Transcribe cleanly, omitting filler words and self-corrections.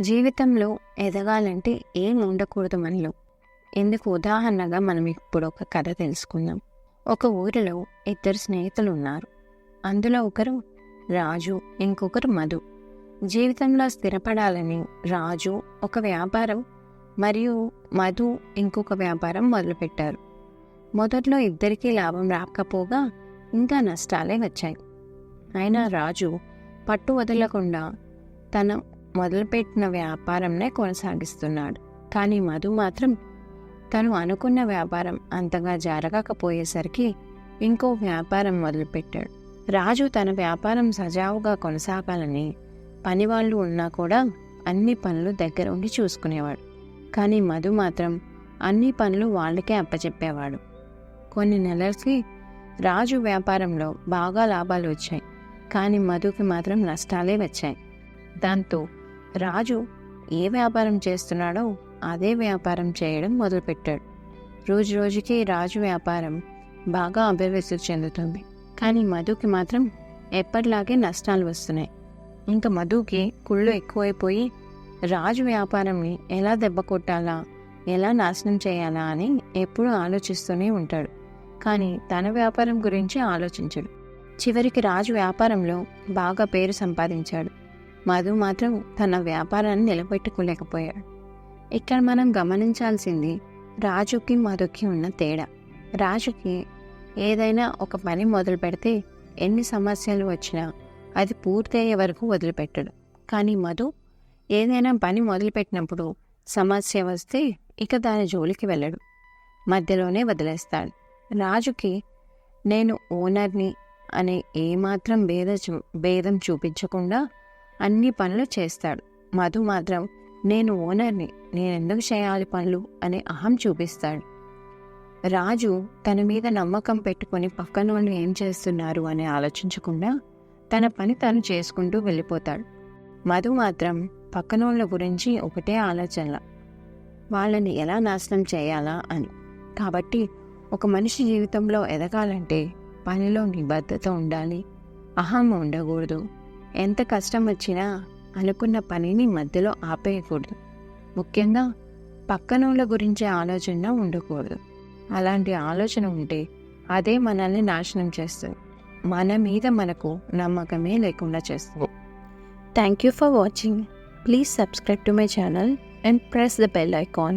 జీవితంలో ఎదగాలంటే ఏం ఉండకూడదు మనలో. ఇందుకు ఉదాహరణగా మనం ఇప్పుడు ఒక కథ తెలుసుకుందాం. ఒక ఊరిలో ఇద్దరు స్నేహితులు ఉన్నారు. అందులో ఒకరు రాజు, ఇంకొకరు మధు. జీవితంలో స్థిరపడాలని రాజు ఒక వ్యాపారం మరియు మధు ఇంకొక వ్యాపారం మొదలుపెట్టారు. మొదట్లో ఇద్దరికీ లాభం రాకపోగా ఇంకా నష్టాలే వచ్చాయి. అయినా రాజు పట్టు వదలకుండా తన మొదలుపెట్టిన వ్యాపారంనే కొనసాగిస్తున్నాడు. కానీ మధు మాత్రం తను అనుకున్న వ్యాపారం అంతగా జరగకపోయేసరికి ఇంకో వ్యాపారం మొదలుపెట్టాడు. రాజు తన వ్యాపారం సజావుగా కొనసాగాలని పనివాళ్ళు ఉన్నా కూడా అన్ని పనులు దగ్గర ఉండి చూసుకునేవాడు. కానీ మధు మాత్రం అన్ని పనులు వాళ్ళకే అప్పచెప్పేవాడు. కొన్ని నెలలకి రాజు వ్యాపారంలో బాగా లాభాలు వచ్చాయి. కానీ మధుకి మాత్రం నష్టాలే వచ్చాయి. దాంతో రాజు ఏ వ్యాపారం చేస్తున్నాడో అదే వ్యాపారం చేయడం మొదలుపెట్టాడు. రోజు రోజుకి రాజు వ్యాపారం బాగా అభివృద్ధి చెందుతుంది. కానీ మధుకి మాత్రం ఎప్పటిలాగే నష్టాలు వస్తున్నాయి. ఇంకా మధుకి కుళ్ళు ఎక్కువైపోయి రాజు వ్యాపారంని ఎలా దెబ్బ కొట్టాలా, ఎలా నాశనం చేయాలా అని ఎప్పుడూ ఆలోచిస్తూనే ఉంటాడు. కానీ తన వ్యాపారం గురించి ఆలోచించడు. చివరికి రాజు వ్యాపారంలో బాగా పేరు సంపాదించాడు. మధు మాత్రం తన వ్యాపారాన్ని నిలబెట్టుకోలేకపోయాడు. ఇక్కడ మనం గమనించాల్సింది రాజుకి మధుకి ఉన్న తేడా. రాజుకి ఏదైనా ఒక పని మొదలు పెడితే ఎన్ని సమస్యలు వచ్చినా అది పూర్తయ్యే వరకు వదిలిపెట్టడు. కానీ మధు ఏదైనా పని మొదలుపెట్టినప్పుడు సమస్య వస్తే ఇక దాని జోలికి వెళ్ళడు, మధ్యలోనే వదిలేస్తాడు. రాజుకి నేను ఓనర్ని అనే ఏమాత్రం భేదం చూపించకుండా అన్ని పనులు చేస్తాడు. మధు మాత్రం నేను ఓనర్ని, నేనెందుకు చేయాలి పనులు అనే అహం చూపిస్తాడు. రాజు తన మీద నమ్మకం పెట్టుకొని పక్కన వాళ్ళు ఏం చేస్తున్నారు అని ఆలోచించకుండా తన పని తను చేసుకుంటూ వెళ్ళిపోతాడు. మధు మాత్రం పక్కనోళ్ళ గురించి ఒకటే ఆలోచన, వాళ్ళని ఎలా నాశనం చేయాలా అని. కాబట్టి ఒక మనిషి జీవితంలో ఎదగాలంటే పనిలో నిబద్ధత ఉండాలి, అహం ఉండకూడదు. ఎంత కష్టం వచ్చినా అనుకున్న పనిని మధ్యలో ఆపేయకూడదు. ముఖ్యంగా పక్కనోళ్ళ గురించి ఆలోచన ఉండకూడదు. అలాంటి ఆలోచన ఉంటే అదే మనల్ని నాశనం చేస్తుంది, మన మీద మనకు నమ్మకమే లేకుండా చేస్తుంది. Thank you for watching. Please subscribe to my channel and press the bell icon.